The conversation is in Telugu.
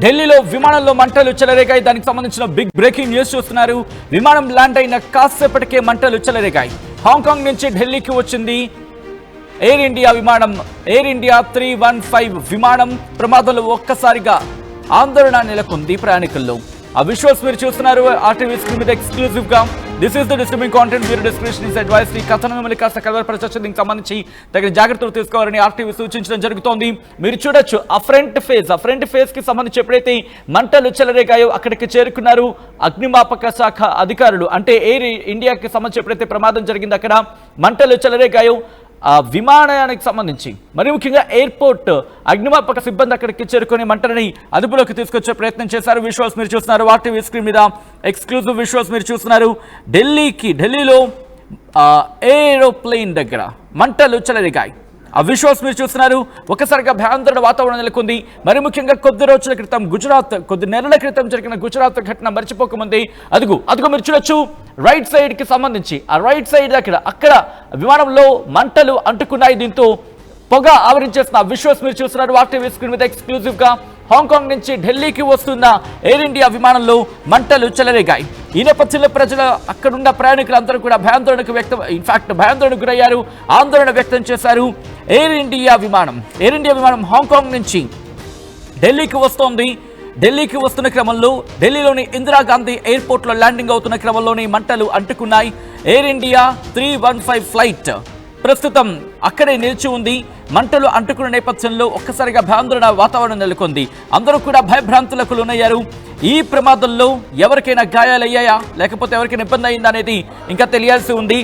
ఢిల్లీలో విమానంలో మంటలు చెలరేగాయి. దానికి సంబంధించిన బిగ్ బ్రేకింగ్ న్యూస్ చూస్తున్నారు. విమానం ల్యాండ్ అయిన కాసేపటికే మంటలు చెలరేగాయి. హాంకాంగ్ నుంచి ఢిల్లీకి వచ్చింది ఎయిర్ ఇండియా విమానం. ఎయిర్ ఇండియా 315 విమానం ప్రమాదంలో ఒక్కసారిగా ఆందోళన నెలకొంది ప్రయాణికుల్లో. ఆ విజువల్స్ మీరు చూస్తున్నారు ఆర్టీవీ స్క్రీన్ మీద ఎక్స్క్లూజివ్ గా. This is the disturbing content. మీరు డిస్క్రిప్షన్ ఇస్ అడ్వైస్. ఈ కథను మిమ్మల్ని కాస్త కలవరపరచవచ్చు. దీనికి సంబంధించి తగిన జాగ్రత్తలు తీసుకోవాలని ఆర్టీవీ సూచించడం జరుగుతోంది. మీరు చూడొచ్చు ఆ ఫ్రంట్ ఫేస్ కి సంబంధించి ఎప్పుడైతే మంటలు చెలరేగాయో అక్కడికి చేరుకున్నారు అగ్నిమాపక శాఖ అధికారులు. అంటే ఎయిర్ ఇండియాకి సంబంధించి ఎప్పుడైతే ప్రమాదం జరిగిందో అక్కడ మంటలు చెలరేగాయో ఆ విమానానికి సంబంధించి మరి ముఖ్యంగా ఎయిర్పోర్ట్ అగ్నిమాపక సిబ్బంది అక్కడికి చేరుకొని మంటలని అదుపులోకి తీసుకొచ్చే ప్రయత్నం చేశారు. విజువల్స్ మీరు చూస్తున్నారు ఆర్టీవీ స్క్రీన్ మీద ఎక్స్క్లూజివ్ విజువల్స్ మీరు చూస్తున్నారు. ఢిల్లీలో ఏరోప్లేన్ దగ్గర మంటలు చెలరేగాయి. ఆ విజువల్స్ మీరు చూస్తున్నారు. ఒకసారిగా భయాందోళన వాతావరణం నెలకొంది. మరి ముఖ్యంగా కొద్ది నెలల క్రితం జరిగిన గుజరాత్ ఘటన మర్చిపోకముందే అదుగు మీరు చూడొచ్చు రైట్ సైడ్ కి సంబంధించి ఆ రైట్ సైడ్ అక్కడ విమానంలో మంటలు అంటుకున్నాయి. దీంతో పొగ ఆవరించేస్తున్న విజువల్స్ మీరు చూస్తున్నారు ఆర్టీవీ స్క్రీన్ మీద ఎక్స్క్లూజివ్ గా. హాంకాంగ్ నుంచి ఢిల్లీకి వస్తున్న ఎయిర్ ఇండియా విమానంలో మంటలు చెలరేగాయి. ఈ నేపథ్యంలో ప్రజలు అక్కడున్న ప్రయాణికులందరూ కూడా భయాందోళనకు గురయ్యారు, ఆందోళన వ్యక్తం చేశారు. ఎయిర్ ఇండియా విమానం హాంకాంగ్ నుంచి ఢిల్లీకి వస్తోంది. ఢిల్లీకి వస్తున్న క్రమంలో ఢిల్లీలోని ఇందిరాగాంధీ ఎయిర్పోర్ట్లో ల్యాండింగ్ అవుతున్న క్రమంలోనే మంటలు అంటుకున్నాయి. ఎయిర్ ఇండియా 315 ఫ్లైట్ ప్రస్తుతం అక్కడే నిలిచి ఉంది. మంటలు అంటుకున్న నేపథ్యంలో ఒక్కసారిగా భయాందోళన వాతావరణం నెలకొంది. అందరూ కూడా భయభ్రాంతులకు లోనయ్యారు. ఈ ప్రమాదంలో ఎవరికైనా గాయాలయ్యాయా లేకపోతే ఎవరికైనా ఇబ్బంది అయిందా అనేది ఇంకా తెలియాల్సి ఉంది.